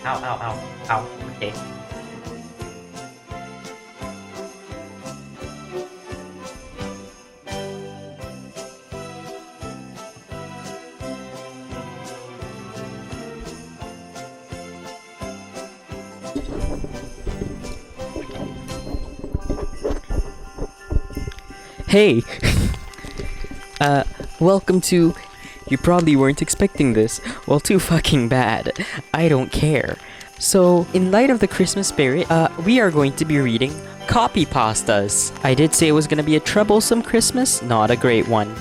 Ow, ow, ow, ow. Okay. Hey! Welcome to... You probably weren't expecting this. Well, too fucking bad. I don't care. So, in light of the Christmas spirit, we are going to be reading Copypastas. I did say it was gonna be a troublesome Christmas, not a great one.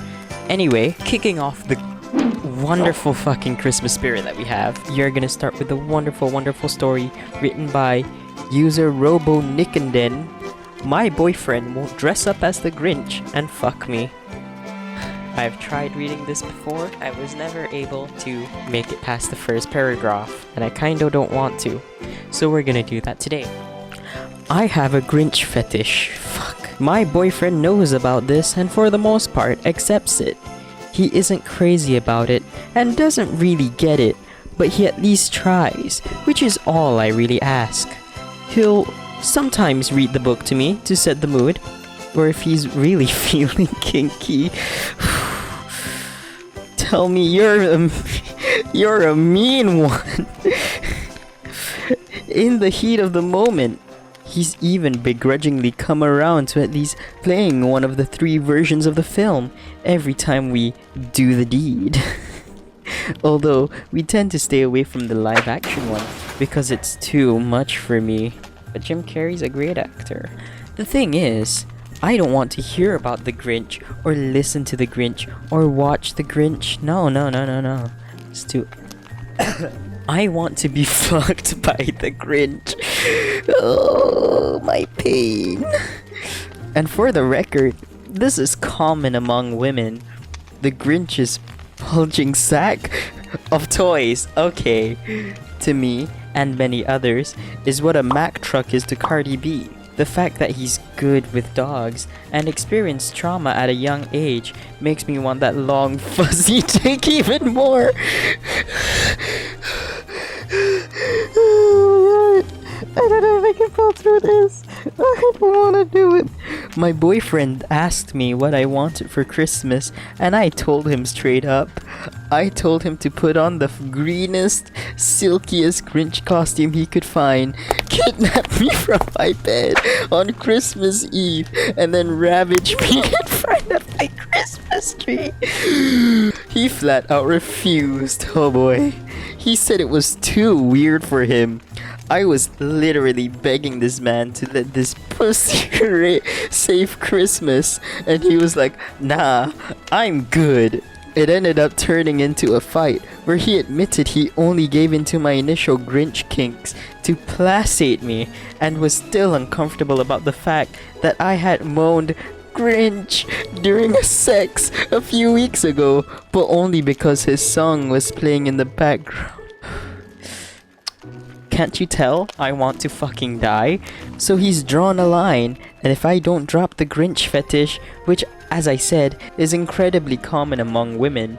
Anyway, kicking off the wonderful fucking Christmas spirit that we have, you're gonna start with a wonderful, wonderful story written by user Robo Nickenden. My boyfriend won't dress up as the Grinch and fuck me. I've tried reading this before. I was never able to make it past the first paragraph, and I kinda don't want to. So we're gonna do that today. I have a Grinch fetish. Fuck. My boyfriend knows about this and for the most part accepts it. He isn't crazy about it and doesn't really get it, but he at least tries, which is all I really ask. He'll sometimes read the book to me to set the mood, or if he's really feeling kinky, tell me you're a mean one. In the heat of the moment, he's even begrudgingly come around to at least playing one of the 3 versions of the film every time we do the deed. Although we tend to stay away from the live action one because it's too much for me. But Jim Carrey's a great actor. The thing is, I don't want to hear about the Grinch, or listen to the Grinch, or watch the Grinch. No. It's too... I want to be fucked by the Grinch. Oh, my pain. And for the record, this is common among women. The Grinch's bulging sack of toys, okay, to me and many others, is what a Mack truck is to Cardi B. The fact that he's good with dogs and experienced trauma at a young age makes me want that long fuzzy dick even more. I don't know if I can fall through this. I don't want to do it. My boyfriend asked me what I wanted for Christmas, and I told him straight up. I told him to put on the greenest, silkiest Grinch costume he could find, kidnap me from my bed on Christmas Eve, and then ravage me in front of my Christmas tree. He flat out refused, oh boy. He said it was too weird for him. I was literally begging this man to let this pussy save Christmas, and he was like, nah, I'm good. It ended up turning into a fight where he admitted he only gave into my initial Grinch kinks to placate me and was still uncomfortable about the fact that I had moaned Grinch during a sex a few weeks ago, but only because his song was playing in the background. Can't you tell I want to fucking die? So he's drawn a line, and if I don't drop the Grinch fetish, which, as I said, is incredibly common among women,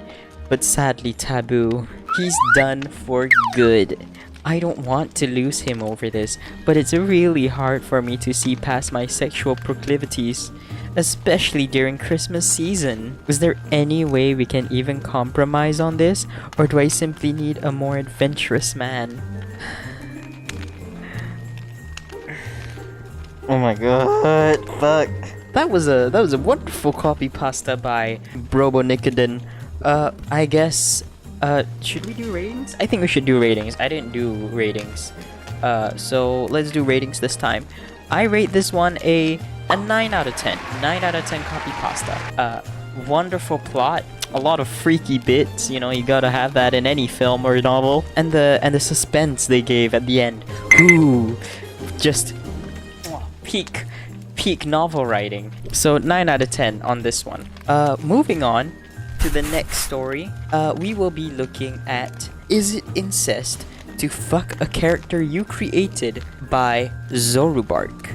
but sadly taboo, he's done for good. I don't want to lose him over this, but it's really hard for me to see past my sexual proclivities, especially during Christmas season. Is there any way we can even compromise on this, or do I simply need a more adventurous man? Oh my god, fuck. That was a wonderful copy pasta by Brobo Nickenden. I guess, should we do ratings? I think we should do ratings. I didn't do ratings. So let's do ratings this time. I rate this one a 9 out of 10. 9 out of 10 copy pasta. Wonderful plot. A lot of freaky bits, you know, you gotta have that in any film or novel. And the suspense they gave at the end. Ooh, just peak novel writing. So 9 out of 10 on this one. Moving on to the next story, we will be looking at Is It Incest to Fuck a Character You Created by Zorubark.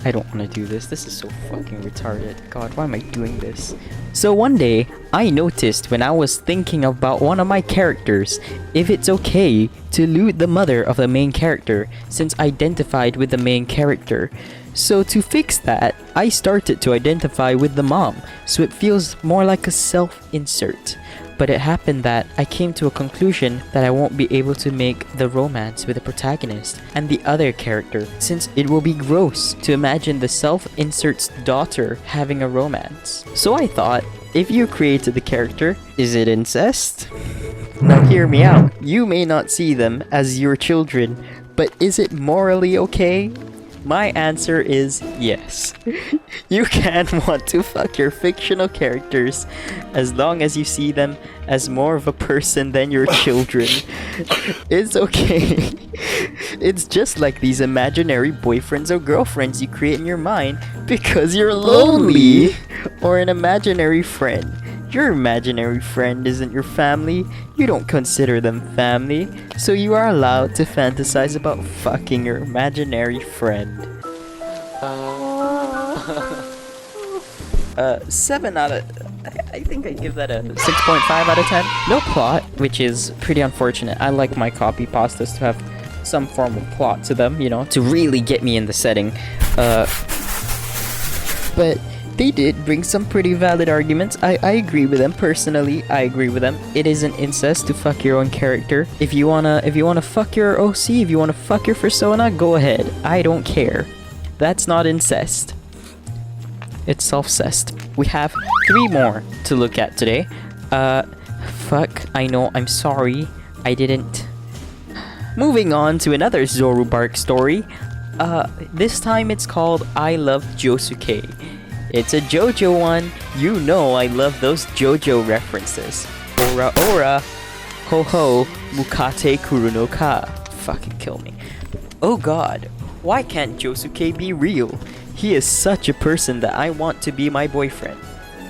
I don't want to do this. This is so fucking retarded. God, why am I doing this? So one day, I noticed when I was thinking about one of my characters, if it's okay to loot the mother of the main character, since identified with the main character. So to fix that, I started to identify with the mom, so it feels more like a self-insert. But it happened that I came to a conclusion that I won't be able to make the romance with the protagonist and the other character, since it will be gross to imagine the self-insert's daughter having a romance. So I thought, if you created the character, is it incest? Now hear me out. You may not see them as your children, but is it morally okay? My answer is yes. You can want to fuck your fictional characters as long as you see them as more of a person than your children. It's okay. It's just like these imaginary boyfriends or girlfriends you create in your mind because you're lonely. Or an imaginary friend. Your imaginary friend isn't your family. You don't consider them family. So you are allowed to fantasize about fucking your imaginary friend. 7 out of... I think I give that a 6.5 out of 10. No plot, which is pretty unfortunate. I like my copypastas to have some form of plot to them, you know, to really get me in the setting. But they did bring some pretty valid arguments. I agree with them personally. I agree with them. It isn't incest to fuck your own character. If you wanna fuck your OC, if you wanna fuck your persona, go ahead. I don't care. That's not incest. It's self-cest. We have 3 more to look at today. Fuck. I know. I'm sorry. I didn't. Moving on to another Zoru Bark story. This time it's called I Love Josuke. It's a JoJo one. You know I love those JoJo references. Ora ora, ho ho, mukate kuru no ka. Fucking kill me. Oh god, why can't Josuke be real? He is such a person that I want to be my boyfriend.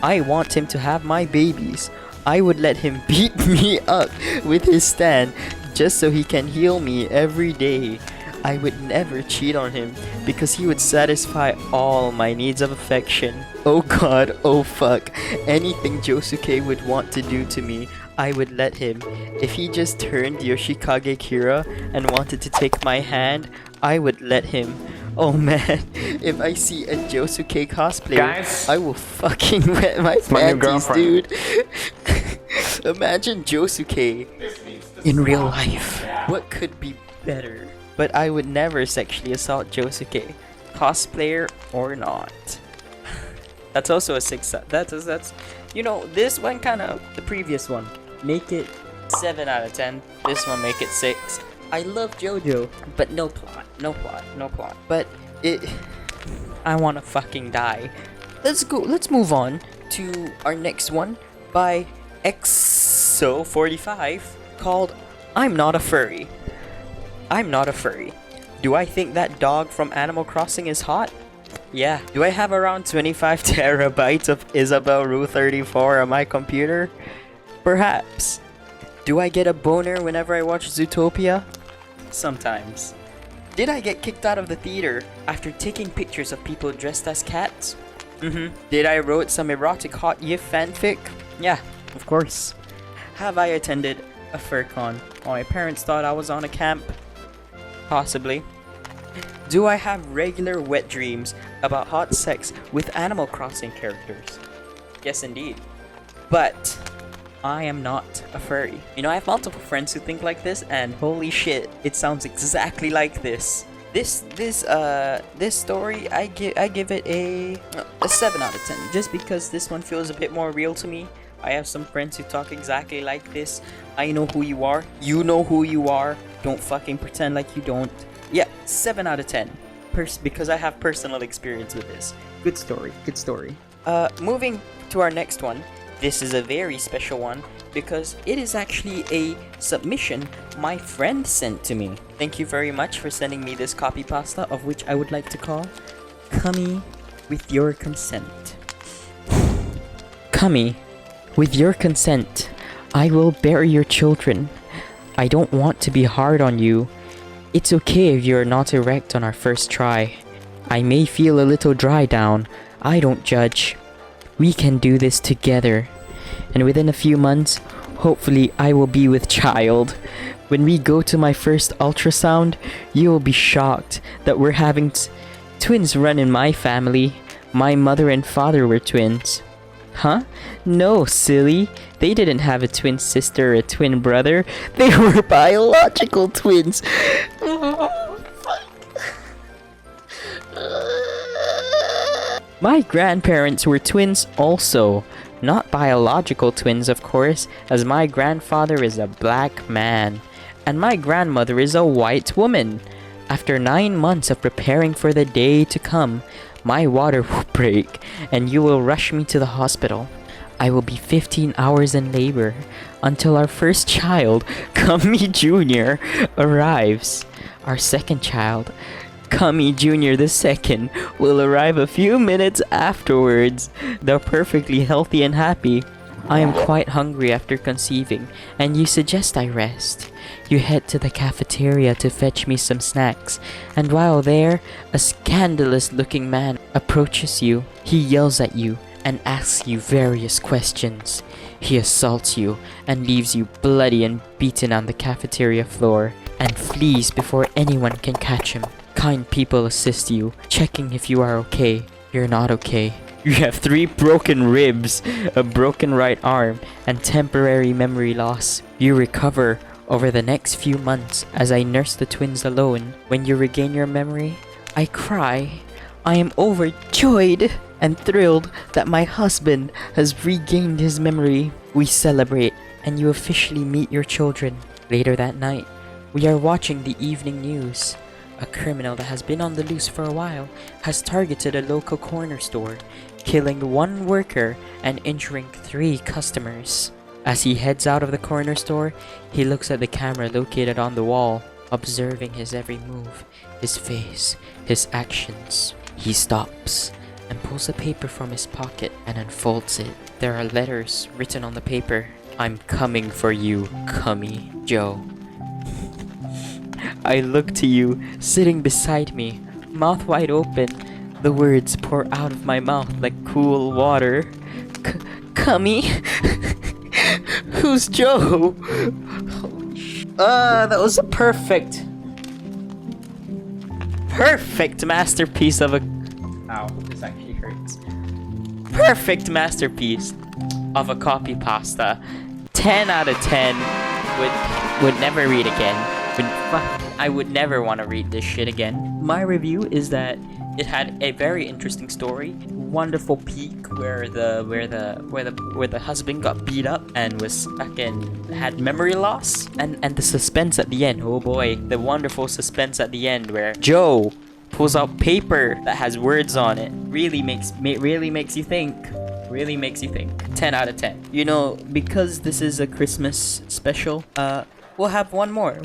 I want him to have my babies. I would let him beat me up with his stand just so he can heal me every day. I would never cheat on him because he would satisfy all my needs of affection. Oh god, oh fuck. Anything Josuke would want to do to me, I would let him. If he just turned Yoshikage Kira and wanted to take my hand, I would let him. Oh man, if I see a Josuke cosplayer, Guys, I will fucking wet my panties, dude. Imagine Josuke in real life. What could be better? But I would never sexually assault Josuke, cosplayer or not. That's also a 6. That's you know, this one kind of, the previous one, make it 7 out of 10. This one make it 6. I love JoJo, but no plot. But I wanna fucking die. Let's move on to our next one by EXO45 called I'm Not a Furry. I'm not a furry. Do I think that dog from Animal Crossing is hot? Yeah. Do I have around 25 terabytes of Isabel Rue 34 on my computer? Perhaps. Do I get a boner whenever I watch Zootopia? Sometimes. Did I get kicked out of the theater after taking pictures of people dressed as cats? Did I wrote some erotic hot GIF fanfic? Yeah, of course. Have I attended a furcon while my parents thought I was on a camp? Possibly. Do I have regular wet dreams about hot sex with Animal Crossing characters? Yes, indeed. But I am not a furry. You know, I have multiple friends who think like this, and holy shit, it sounds exactly like this. This story, I give it a 7 out of 10, just because this one feels a bit more real to me. I have some friends who talk exactly like this. I know who you are. You know who you are. Don't fucking pretend like you don't. Yeah, 7 out of 10. Because I have personal experience with this. Good story. Good story. Moving to our next one. This is a very special one because it is actually a submission my friend sent to me. Thank you very much for sending me this copypasta, of which I would like to call Kami with your consent. Kami, with your consent, I will bury your children. I don't want to be hard on you. It's okay if you're not erect on our first try. I may feel a little dry down. I don't judge. We can do this together. And within a few months, hopefully I will be with child. When we go to my first ultrasound, you will be shocked that we're having twins run in my family. My mother and father were twins. Huh? No, silly. They didn't have a twin sister or a twin brother. They were biological twins. My grandparents were twins also. Not biological twins, of course, as my grandfather is a black man, and my grandmother is a white woman. After 9 months of preparing for the day to come, my water will break, and you will rush me to the hospital. I will be 15 hours in labor until our first child, Cummy Jr., arrives. Our second child, Cummy Jr. the second, will arrive a few minutes afterwards. They're perfectly healthy and happy. I am quite hungry after conceiving, and you suggest I rest. You head to the cafeteria to fetch me some snacks, and while there, a scandalous-looking man approaches you. He yells at you and asks you various questions. He assaults you and leaves you bloody and beaten on the cafeteria floor, and flees before anyone can catch him. Kind people assist you, checking if you are okay. You're not okay. You have 3 broken ribs, a broken right arm, and temporary memory loss. You recover over the next few months as I nurse the twins alone. When you regain your memory, I cry. I am overjoyed and thrilled that my husband has regained his memory. We celebrate, and you officially meet your children. Later that night, we are watching the evening news. A criminal that has been on the loose for a while has targeted a local corner store, killing 1 worker and injuring 3 customers. As he heads out of the corner store, he looks at the camera located on the wall, observing his every move, his face, his actions. He stops and pulls a paper from his pocket and unfolds it. There are letters written on the paper. I'm coming for you, Cummy Joe. I look to you, sitting beside me, mouth wide open. The words pour out of my mouth like cool water. Cummy? Who's Joe? That was a perfect masterpiece of a... Ow, this actually hurts. Perfect masterpiece of a copypasta. 10 out of 10. Would never read again. I would never want to read this shit again. My review is that it had a very interesting story. Wonderful peak where the husband got beat up and was fucking had memory loss, and the suspense at the end. Oh boy, the wonderful suspense at the end where Joe pulls out paper that has words on it. Really makes you think. Really makes you think. 10 out of 10. You know, because this is a Christmas special, we'll have one more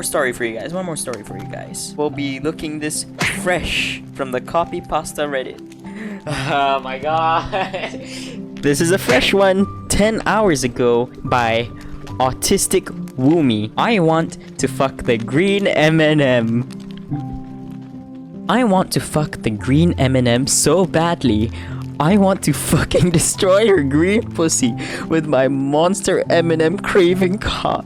story for you guys. One more story for you guys. We'll be looking this fresh from the Copypasta Reddit. Oh my god. This is a fresh one. 10 hours ago by Autistic Woomy. I want to fuck the green M&M. I want to fuck the green M&M so badly. I want to fucking destroy her green pussy with my monster M&M craving cock.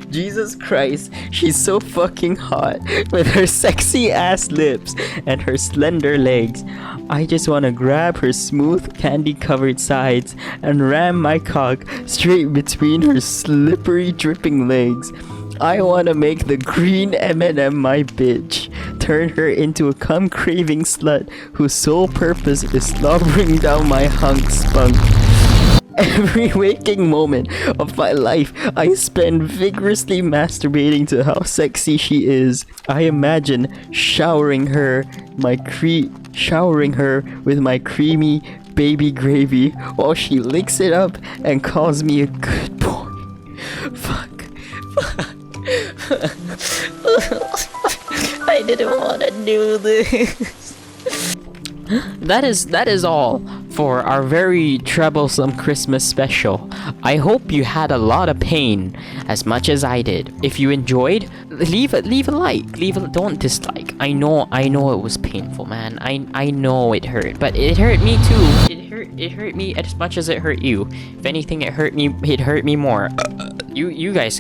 Jesus Christ, she's so fucking hot with her sexy ass lips and her slender legs. I just want to grab her smooth candy covered sides and ram my cock straight between her slippery dripping legs. I want to make the green M&M my bitch. Turn her into a cum-craving slut whose sole purpose is slobbering down my hunk spunk. Every waking moment of my life, I spend vigorously masturbating to how sexy she is. I imagine showering her with my creamy baby gravy while she licks it up and calls me a good boy. Fuck. I didn't want to do this. That is all for our very troublesome Christmas special. I hope you had a lot of pain as much as I did. If you enjoyed, leave a like. Don't dislike. I know it was painful, man. I know it hurt, but it hurt me too. It hurt me as much as it hurt you. If anything, it hurt me more. You guys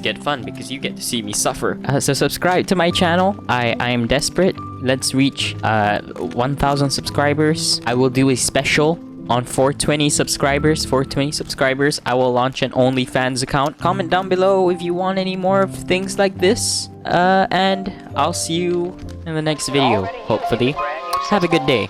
get fun because you get to see me suffer. So subscribe to my channel. I am desperate. Let's reach 1,000 subscribers. I will do a special on 420 subscribers. 420 subscribers, I will launch an OnlyFans account. Comment down below if you want any more of things like this. And I'll see you in the next video, hopefully. Have a good day.